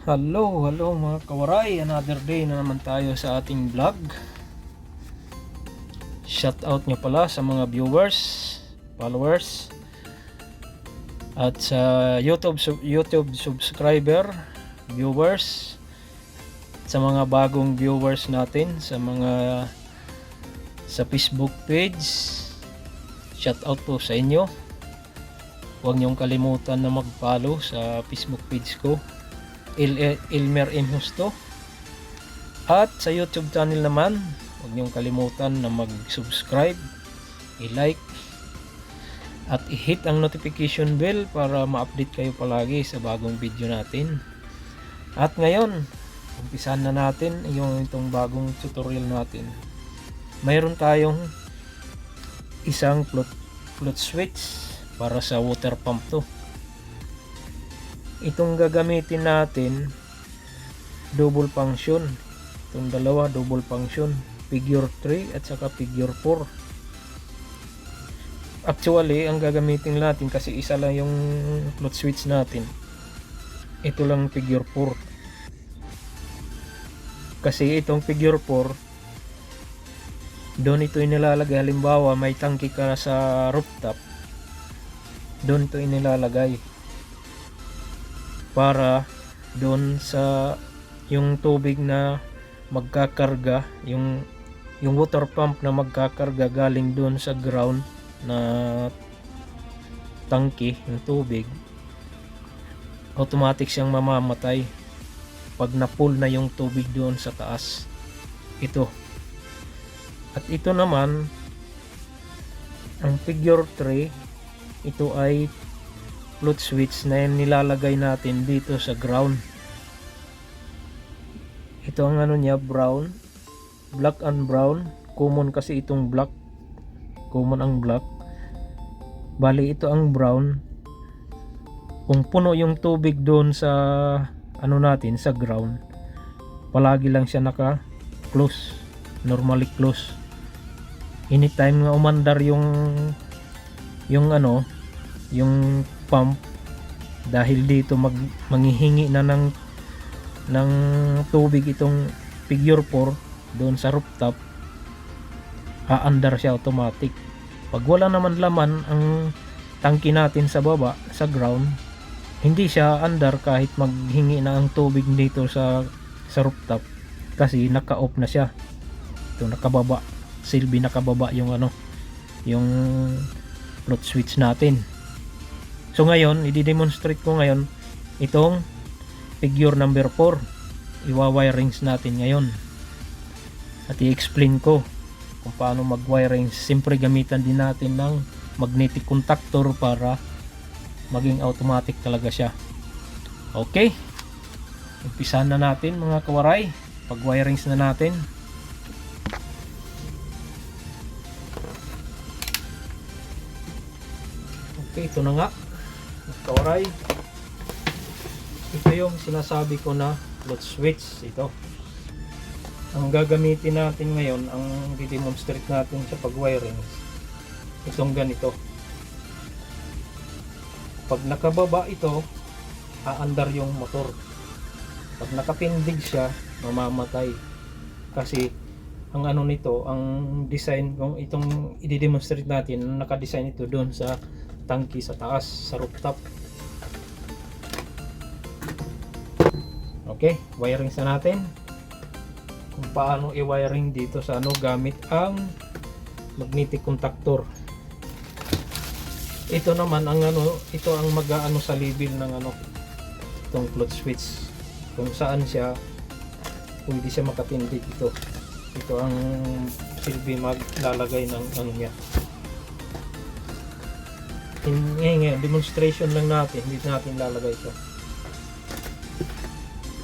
Hello mga kawaray, another day na naman tayo sa ating vlog. Shout out nyo pala sa mga viewers, followers, at sa YouTube subscriber, viewers, sa mga bagong viewers natin, sa Facebook page. Shout out po sa inyo. Huwag niyong kalimutan na mag-follow sa Facebook page ko, Elmer M. Justo. At sa YouTube channel naman, huwag niyong kalimutan na mag-subscribe, i-like, at i-hit ang notification bell para ma-update kayo palagi sa bagong video natin. At ngayon, umpisan na natin itong bagong tutorial natin. Mayroon tayong isang float switch para sa water pump to. Itong gagamitin natin, double function. Itong dalawa, double function, figure 3 at saka figure 4. Actually, ang gagamitin natin kasi isa lang yung float switch natin. Ito lang figure 4. Kasi itong figure 4, doon ito inilalagay. Halimbawa, may tangke ka sa rooftop, doon ito inilalagay. Para doon sa yung tubig na magkakarga, yung water pump na magkakarga galing doon sa ground na tangke ng tubig, automatic siyang mamamatay pag na-pull na yung tubig doon sa taas. Ito. At ito naman, ang figure 3, ito ay float switch na nilalagay natin dito sa ground. Ito ang ano niya, brown, black and brown. Common kasi itong black, common ang black. Bali ito ang brown. Kung puno yung tubig doon sa ano natin, sa ground, palagi lang siya naka close, normally close. Anytime nga umandar yung pump, dahil dito manghihingi na ng tubig itong figure 4 doon sa rooftop, aandar siya automatic. Pag wala naman laman ang tangki natin sa baba, sa ground, hindi siya andar kahit maghingi na ang tubig dito sa rooftop, kasi naka-off na siya. Ito nakababa, silbi nakababa yung yung float switch natin. So ngayon, i-demonstrate ko ngayon itong figure number 4. Iwa-wirings natin ngayon. At i-explain ko kung paano mag-wirings. Siyempre gamitan din natin ng magnetic contactor para maging automatic talaga siya. Okay. Umpisahan na natin mga kawaray. Pag-wirings na natin. Okay, ito na nga. Kawaray, ito yung sinasabi ko na float switch. Ito ang gagamitin natin ngayon, ang i-demonstrate natin sa pag-wiring. Itong ganito, pag nakababa ito, aandar yung motor. Pag nakapindig siya, mamamatay. Kasi ang ano nito, ang design, kung itong i-demonstrate natin, naka-design ito doon sa tangki sa taas, sa rooftop. Okay, wirings na natin. Kung paano i-wiring dito sa gamit ang magnetic contactor. Ito naman ang ito ang mag-aano sa level ng itong float switch. Kung saan siya pwede siya makatindig ito. Ito ang silbi maglalagay ng niya. Ngayon, demonstration lang natin, hindi natin lalagay ito.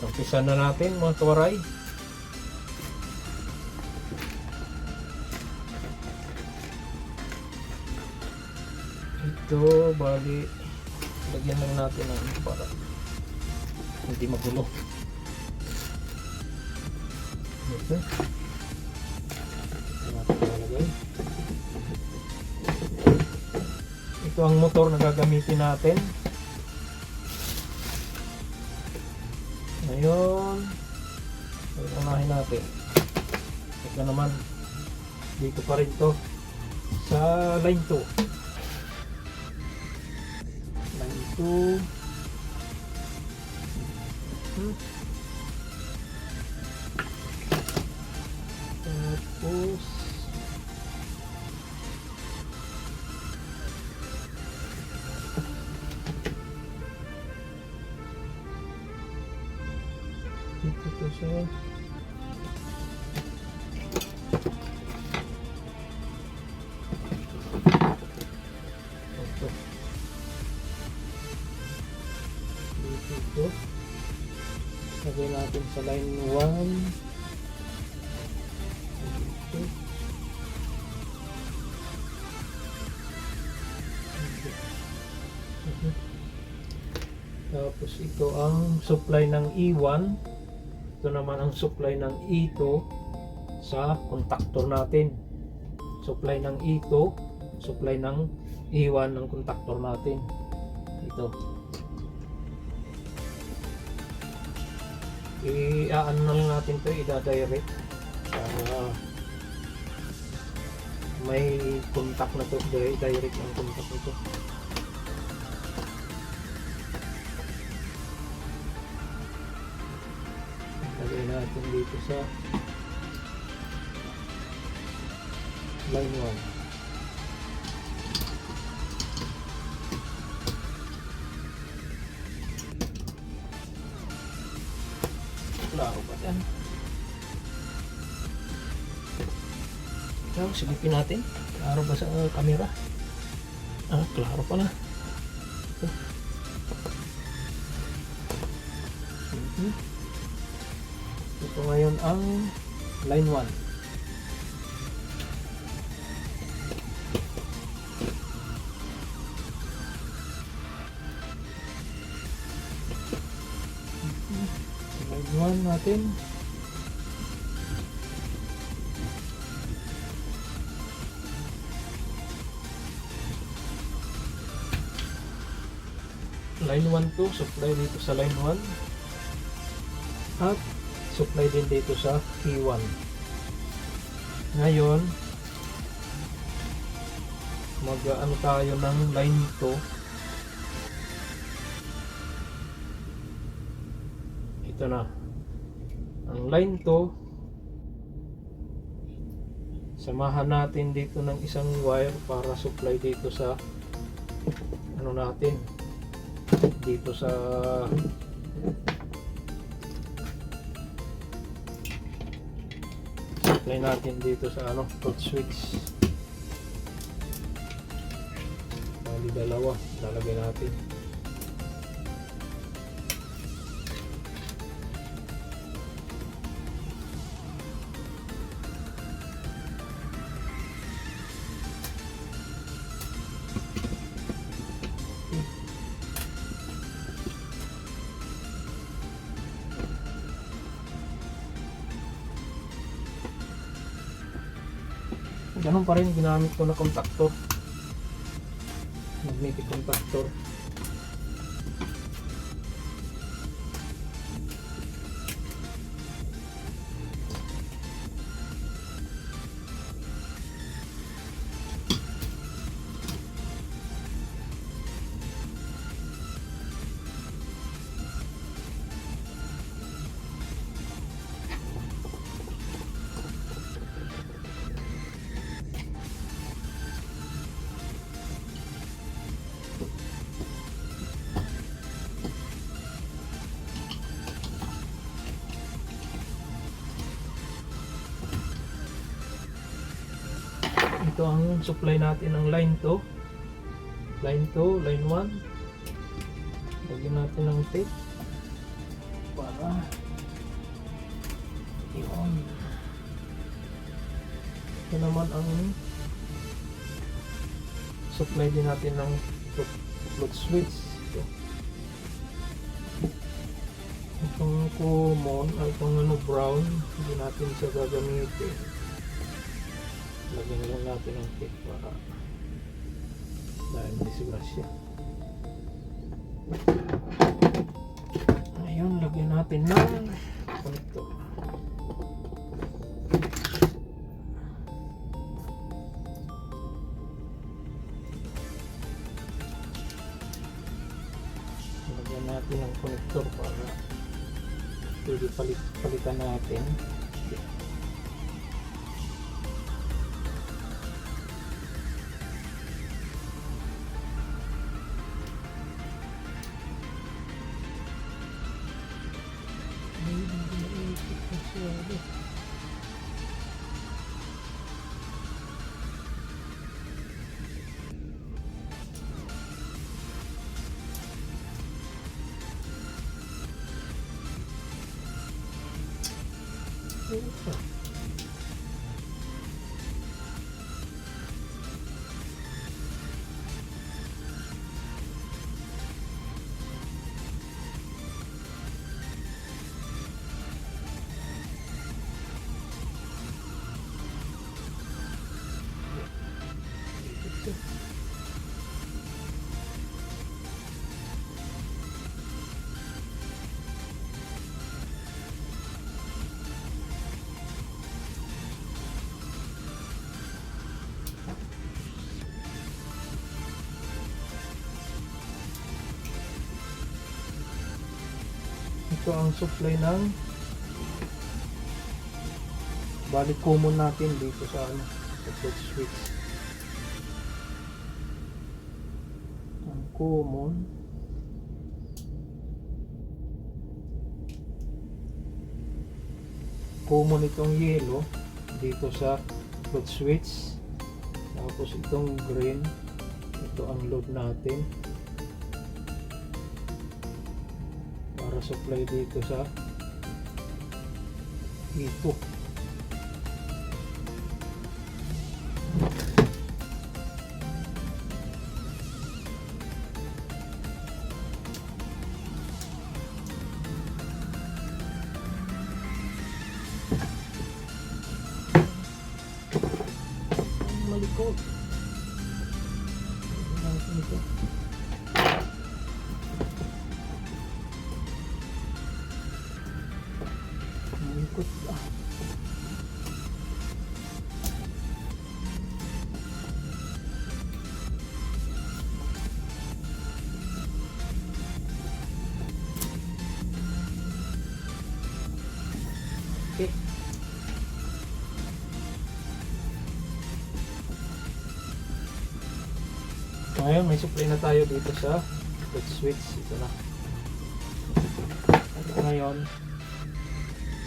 Umpisa na natin mga kawaray. Ito, bali, lagyan lang natin ng para hindi magulo. Okay. Ito ang motor na gagamitin natin. Ngayon, unahin natin. Ito naman, dito pa rin to sa line 2. Line 2. Tapos dito to siya. Ito. Dito. Lagay natin sa line 1. Tapos ito ang supply ng E1. Ito naman ang supply ng E2 sa contactor natin. Supply ng E2, supply ng E1 ng contactor natin. Ito. I-ano na lang natin ito, i-direct para may contact na to, direct ang contact nito. Lagay natin dito sa line 1. Klaro ba yan? Ikaw, silipin natin. Klaro ba sa camera? Ah, klaro pala. Ito ngayon ang line 1. Line 1 natin. Line 1 to, supply dito sa line 1. At supply din dito sa P1. Ngayon, mag-ano tayo ng line 2. Ito na. Ang line 2, samahan natin dito ng isang wire para supply dito sa ano natin, dito sa supply natin dito sa ano, hot switch. Bali dalawa lalagay natin. Ganun pa rin ginamit ko na contactor, magnetic contactor. Ito ang supply natin ng line 2. Line 2, line 1. Lagyan natin ng tape para i-on. Ito naman ang supply din natin ng float switch. Ito. Itong common, itong ano brown, hindi natin siya gagamitin. Lagyan lang natin ang tape para dahil disgrasya. Ayun, lagyan natin ng connector. Lagyan natin ng connector para pwede palitan natin. Ito ang supply ng balik common natin dito sa ano, sa switch. Ang common itong yellow dito sa float switch, tapos itong green, ito ang load natin para supply dito sa ito. Malikot. Ito. Malikot ba? Okay. Ngayon may supply na tayo dito sa float switch. Ito na. At ngayon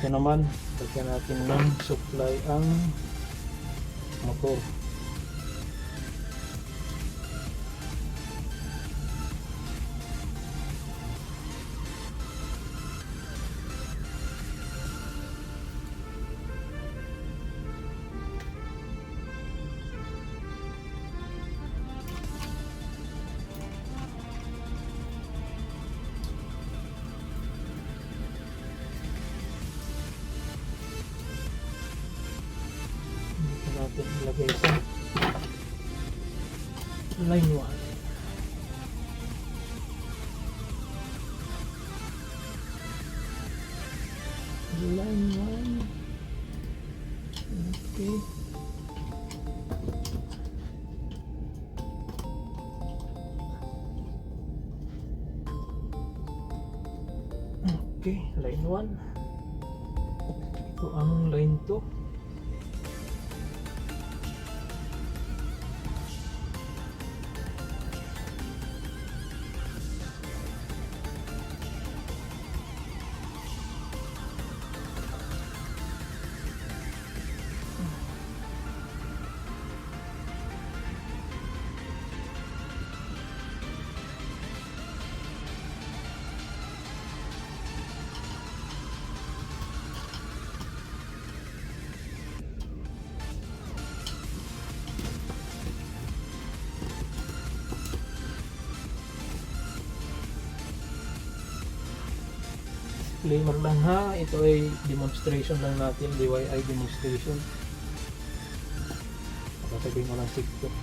ito naman, lagyan natin ng supply ang motor. Natin ilagay sa line 1. Line 1. Okay. Okay, line 1. Ito ang line 2. Disclaimer lang ha, ito ay demonstration lang natin, DIY demonstration. Sabihin ko lang secret.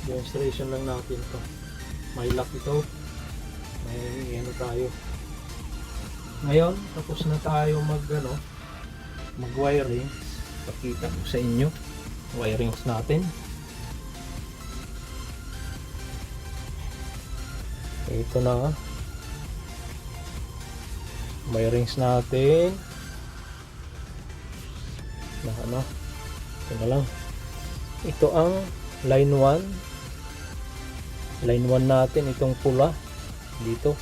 Demonstration lang natin to. May lock ito. May ano tayo. Ngayon, tapos na tayo mag wiring. Pakita ko sa inyo wirings natin. Ito na wirings natin na ito na lang. Ito ang line 1 natin, itong pula dito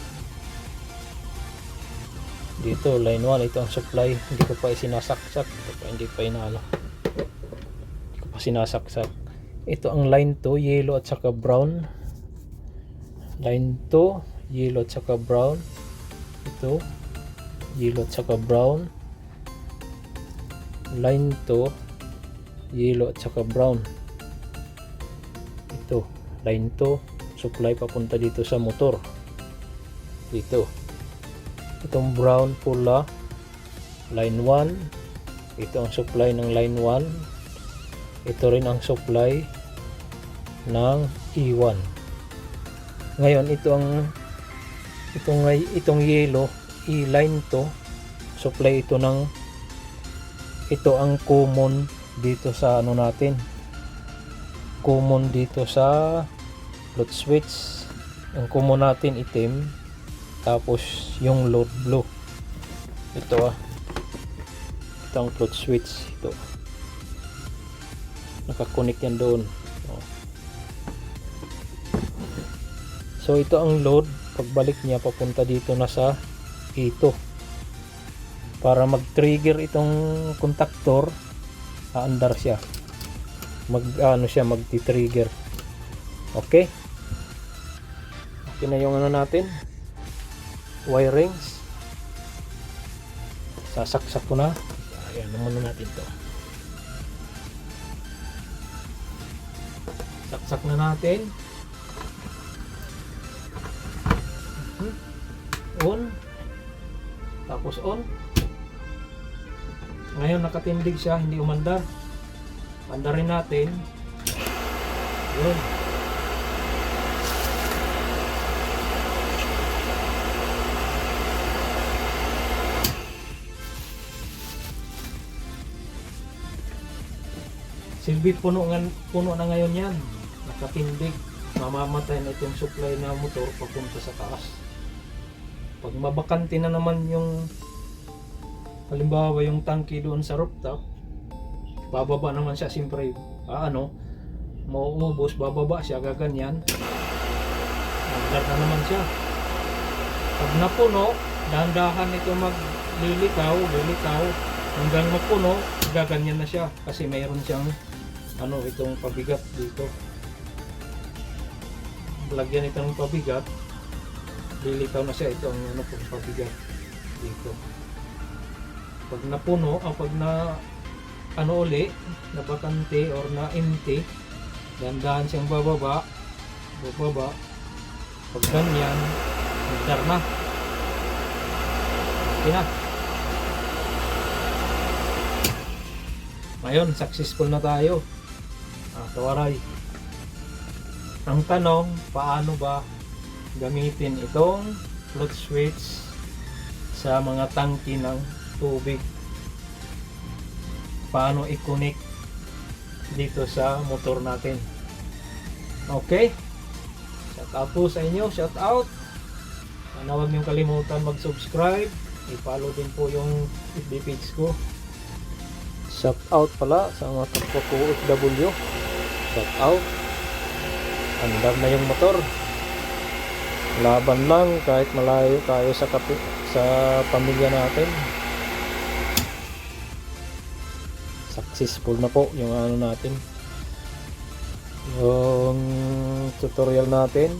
line 1. Ito ang supply, hindi ko pa sinasaksak, hindi ko pa sinasaksak. Ito ang line 2, yellow at saka brown. Line 2, yellow at saka brown. Ito, yellow at saka brown. Line 2, yellow at saka brown. Ito, line 2, supply papunta dito sa motor. Itong brown pula, line 1. Ito ang supply ng line 1. Ito rin ang supply ng E1. Ngayon, itong yellow, line 2, supply ito ang common dito sa natin. Common dito sa float switch. Ang common natin itim, tapos yung load blue. Ito ang float switch. Ito, nakakonect yan doon. So ito ang load, pagbalik niya papunta dito na sa ito. Para mag-trigger itong contactor, aandar siya. Magti-trigger. Okay? Okay na yung natin. Wirings. Sasaksak ko na. Ayan, muna natin to. Saksak na natin. On. Tapos on. Ngayon nakatindig siya, hindi umandar. Andarin natin. Yun. Silbi puno na ngayon yan. Nakatindig. Mamamatay na itong supply na motor papunta sa taas. Pag mabakante na naman yung, halimbawa yung tangke doon sa rooftop, bababa naman siya, siyempre mauubos, bababa siya, gaganyan, magdar na naman siya. Pag napuno, dahan-dahan ito maglilitaw hanggang mapuno, gaganyan na siya kasi mayroon siyang itong pabigat dito. Lagyan ito ng pabigat, lilitaw na siya. Ito ang pabigat dito. Pag napuno, pag na na bakante or na empty, dahan-dahan siyang bababa. Pag ganyan, magdar na. Okay na. Ngayon, successful na tayo. Kawaray. Ang tanong, paano ba gamitin itong float switch sa mga tangke ng tubig? Paano i-connect dito sa motor natin? Okay? Shout out po sa inyo. Shout out. Sana huwag niyong kalimutan mag-subscribe. I-follow din po yung FB page ko. Shout out pala sa mga kapwa ko OFW. Shout out. Andar na yung motor. Laban lang kahit malayo tayo sa pamilya natin. Successful na po yung natin, yung tutorial natin.